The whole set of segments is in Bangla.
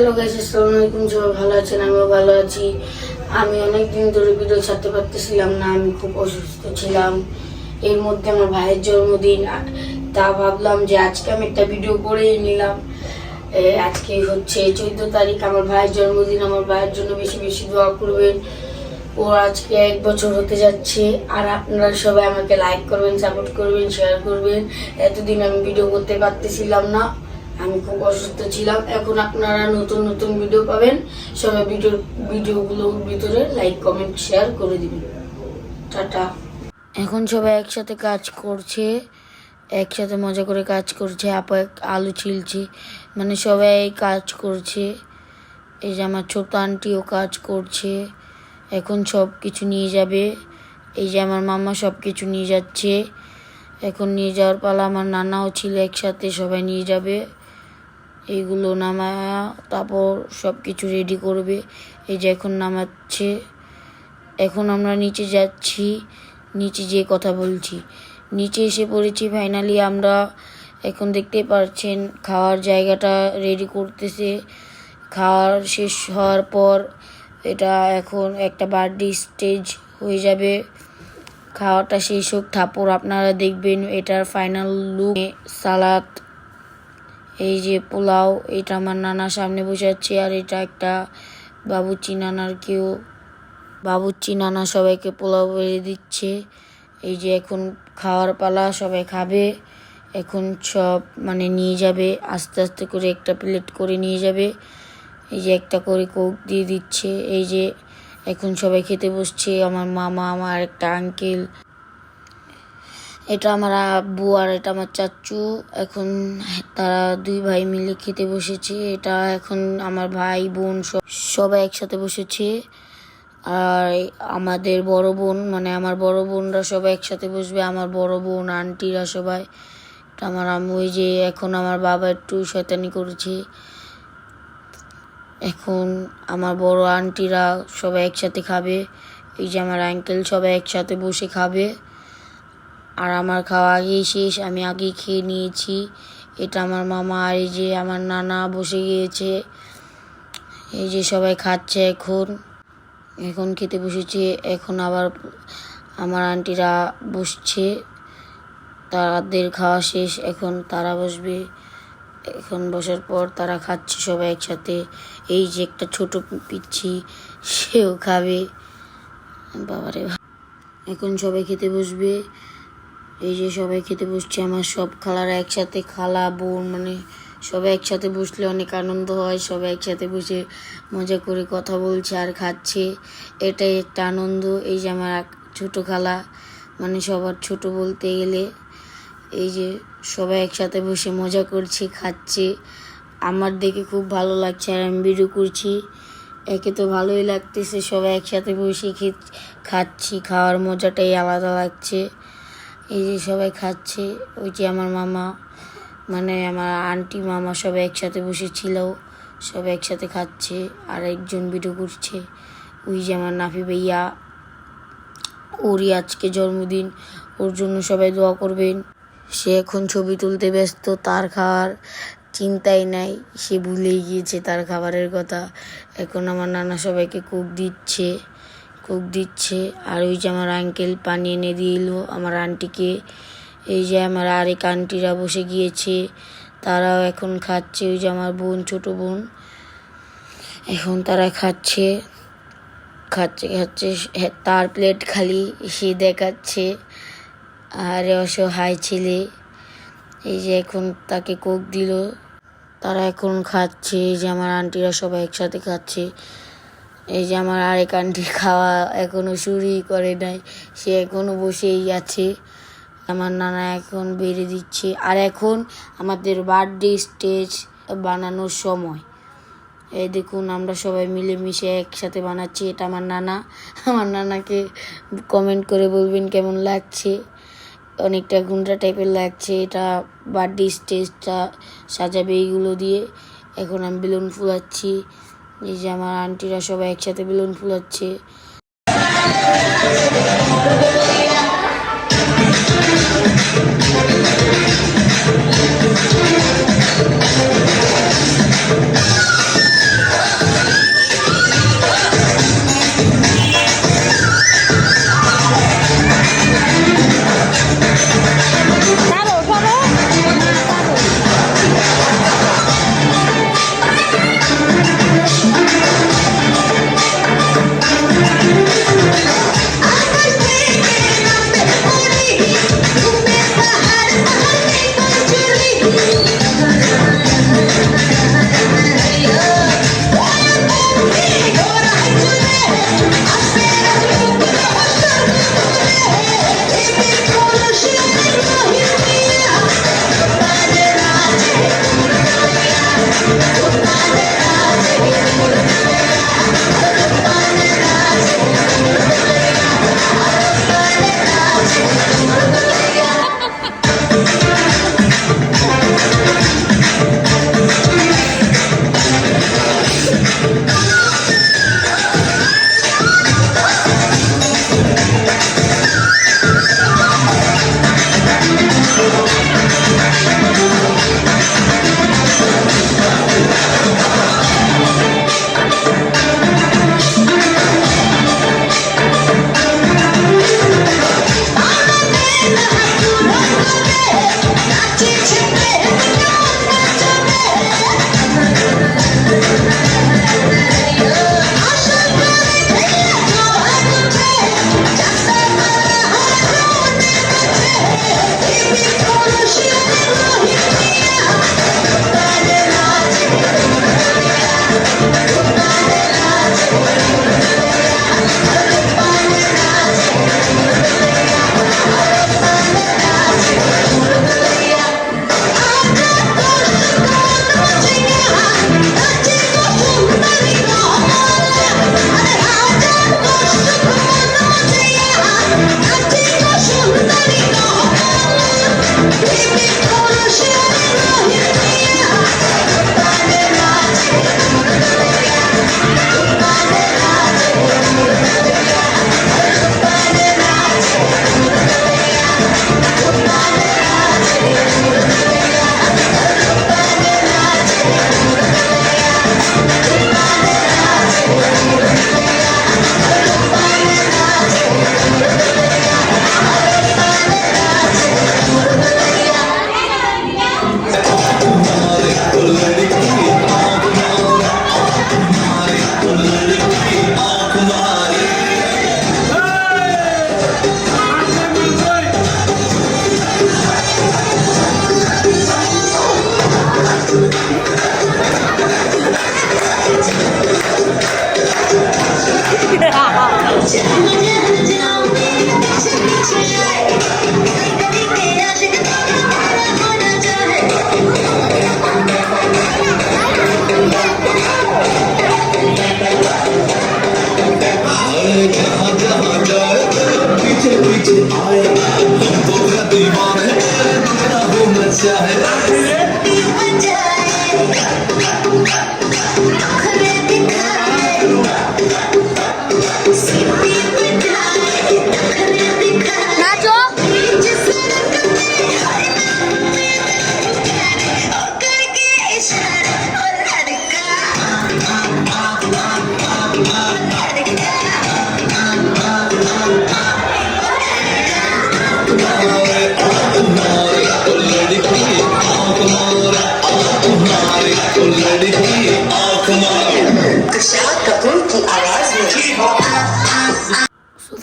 হ্যালো গাইস, আসসালামু আলাইকুম। সবাই ভালো আছেন? আমিও ভালো আছি। আমি অনেক দিন ধরে ভিডিও ছাড়তে পারতেছিলাম না, আমি খুব অসুস্থ ছিলাম। এর মধ্যে আমার ভাইয়ের জন্মদিন, তা ভাবলাম যে আজকে আমি একটা ভিডিও করেই নিলাম। আজকে হচ্ছে 14 তারিখ, আমার ভাইয়ের জন্মদিন। আমার ভাইয়ের জন্য বেশি বেশি দোয়া করবেন। ওর আজকে 1 বছর হতে যাচ্ছে। আর আপনারা সবাই আমাকে লাইক করবেন, সাপোর্ট করবেন, শেয়ার করবেন। এতদিন আমি ভিডিও করতে পারতেছিলাম না, আমি খুব অসুস্থ ছিলাম। এখন আপনারা নতুন নতুন ভিডিও পাবেন। সবাই ভিডিওগুলোর ভিতরে লাইক, কমেন্ট, শেয়ার করে দিবেন। টাটা। এখন সবাই একসাথে কাজ করছে, একসাথে মজা করে কাজ করছে। আপু আলু ছিলছে, মানে সবাই কাজ করছে। এই যে আমার ছোট আন্টিও কাজ করছে। এখন সব কিছু নিয়ে যাবে। এই যে আমার মামা সব কিছু নিয়ে যাচ্ছে। এখন নিয়ে যাওয়ার পালা। আমার নানাও ছিল একসাথে, সবাই নিয়ে যাবে। এইগুলো নামায়া তারপর সব কিছু রেডি করবে। এই যে এখন নামাচ্ছে। এখন আমরা নিচে যাচ্ছি, নিচে যেয়ে কথা বলছি। নিচে এসে পড়েছি ফাইনালি আমরা। এখন দেখতে পাচ্ছেন খাওয়ার জায়গাটা রেডি করতেছে। খাওয়ার শেষ হওয়ার পর এটা এখন একটা বার্থডে স্টেজ হয়ে যাবে। খাওয়াটা শেষ হোক, তারপর আপনারা দেখবেন এটার ফাইনাল লুক। সালাদ, এই যে পোলাও, এটা আমার নানার সামনে বসে আছে। আর এটা একটা বাবুর্চি নানা সবাইকে পোলাও বেড়ে দিচ্ছে। এই যে এখন খাওয়ার পালা, সবাই খাবে। এখন সব মানে নিয়ে যাবে, আস্তে আস্তে করে একটা প্লেট করে নিয়ে যাবে। এই যে একটা করে কোক দিয়ে দিচ্ছে। এই যে এখন সবাই খেতে বসছে। আমার মামা, আমার একটা আঙ্কেল, এটা আমার আব্বু, আর এটা আমার চাচু। এখন তারা 2 ভাই মিলে খেতে বসেছে। এটা এখন আমার ভাই বোন সবাই একসাথে বসেছে। আর আমাদের বড় বোন, মানে আমার বড় বোনরা সবাই একসাথে বসবে। আমার বড় বোন, আন্টিরা সবাই। এটা আমার আম্মু। এই যে এখন আমার বাবা একটু শয়তানি করেছে। এখন আমার বড় আন্টিরা সবাই একসাথে খাবে। এই যে আমার আঙ্কেল, সবাই একসাথে বসে খাবে। আর আমার খাওয়া আগেই শেষ, আমি আগেই খেয়ে নিয়েছি। এটা আমার মামা। আর এই যে আমার নানা বসে গিয়েছে। এই যে সবাই খাচ্ছে। এখন খেতে বসেছে। এখন আবার আমার আন্টিরা বসছে, তাদের খাওয়া শেষ। এখন তারা বসবে। এখন বসার পর তারা খাচ্ছে সবাই একসাথে। এই যে একটা ছোট পিচ্ছি, সেও খাবে। বাবারে, এখন সবাই খেতে বসবে। এই যে সবাই খেতে বসছে। আমার সব খালারা একসাথে, খালা বোন, মানে সবাই একসাথে বসলে অনেক আনন্দ হয়। সবাই একসাথে বসে মজা করে কথা বলছে আর খাচ্ছে, এটাই একটা আনন্দ। এই যে আমার ছোট খালা, মানে সবার ছোট বলতে গেলে। এই যে সবাই একসাথে বসে মজা করছে, খাচ্ছে। আমার দেখে খুব ভালো লাগছে আর আমি ভিডিও করছি। একে তো ভালোই লাগতেছে, সবাই একসাথে বসে খাচ্ছি। খাওয়ার মজাটাই আলাদা লাগছে। এই যে সবাই খাচ্ছে। ওই যে আমার মামা, মানে আমার আন্টি মামা সবাই একসাথে বসেছিল, সবাই একসাথে খাচ্ছে। আর একজন ভিডিও করছে। ওই যে আমার নাফি ভাইয়া, ওরই আজকে জন্মদিন, ওর জন্য সবাই দোয়া করবেন। সে এখন ছবি তুলতে ব্যস্ত, তার খাওয়ার চিন্তাই নাই, সে ভুলেই গিয়েছে তার খাবারের কথা। এখন আমার নানা সবাইকে কোক দিচ্ছে। আর ওই যে আমার আঙ্কেল পানি এনে দিল আমার আন্টিকে। এই যে আমার আরেক আন্টিরা বসে গিয়েছে, তারাও এখন খাচ্ছে। ওই যে আমার বোন, ছোট বোন, এখন তারা খাচ্ছে। তার প্লেট খালি, সে দেখাচ্ছে। আর অসহায় ছেলে। এই যে এখন তাকে কোক দিল, তারা এখন খাচ্ছে। এই যে আমার আন্টিরা সবাই একসাথে খাচ্ছে। এই যে আমার আরেক আন্টি খাওয়া এখনো শুরুই করে নাই, সে এখনো বসেই আছে। আমার নানা এখন বেড়ে দিচ্ছে। আর এখন আমাদের বার্থডে স্টেজ বানানোর সময়। এই দেখুন আমরা সবাই মিলেমিশে একসাথে বানাচ্ছি। এটা আমার নানা। আমার নানাকে কমেন্ট করে বলবেন কেমন লাগছে। অনেকটা গুন্ডা টাইপের লাগছে। এটা বার্থডে স্টেজটা সাজাবে এইগুলো দিয়ে। এখন আমি বেলুন ফুলাচ্ছি। এই যে আমার আন্টিরা সবাই একসাথে বেলুন ফুলাচ্ছে।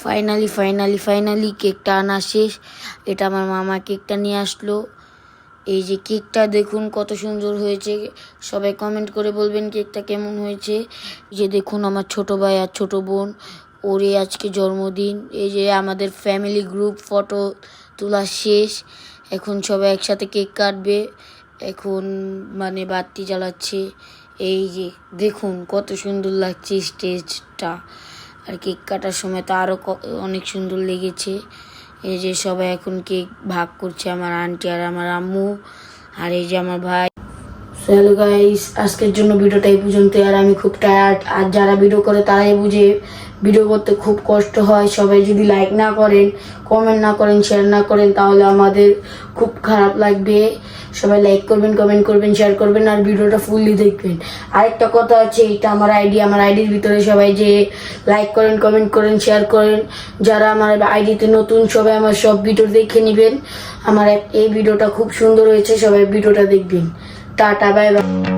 ফাইনালি কেকটা আনা শেষ। এটা আমার মামা কেকটা নিয়ে আসলো। এই যে কেকটা দেখুন কত সুন্দর হয়েছে, সবাই কমেন্ট করে বলবেন কেকটা কেমন হয়েছে। এই যে দেখুন আমার ছোট ভাই আর ছোট বোন, ওরই আজকে জন্মদিন। এই যে আমাদের ফ্যামিলি গ্রুপ ফটো তোলা শেষ, এখন সবাই একসাথে কেক কাটবে। এখন মানে বাতি জ্বালাচ্ছে। এই যে দেখুন কত সুন্দর লাগছে স্টেজটা, আর কেক কাটার সময় তো আরও অনেক সুন্দর লেগেছে। এই যে সবাই এখন কেক ভাগ করছে, আমার আন্টি আর আমার আম্মু, আর এই যে আমার ভাই। হ্যালো গাইস, আজকের জন্য ভিডিওটা এই পর্যন্ত। আর আমি খুব টায়ার্ড, আর যারা ভিডিও করে তারাই বুঝে ভিডিও করতে খুব কষ্ট হয়। সবাই যদি লাইক না করেন, কমেন্ট না করেন, শেয়ার না করেন, তাহলে আমাদের খুব খারাপ লাগবে। সবাই লাইক করবেন, কমেন্ট করবেন, শেয়ার করবেন, আর ভিডিওটা ফুললি দেখবেন। আরেকটা কথা আছে, এটা আমার আইডির ভিতরে সবাই যে লাইক করেন, কমেন্ট করেন, শেয়ার করেন, যারা আমার আইডিতে নতুন সবাই আমার সব ভিডিও দেখে নেবেন। আমার এই ভিডিওটা খুব সুন্দর হয়েছে, সবাই ভিডিওটা দেখবেন। Tata, bye bye.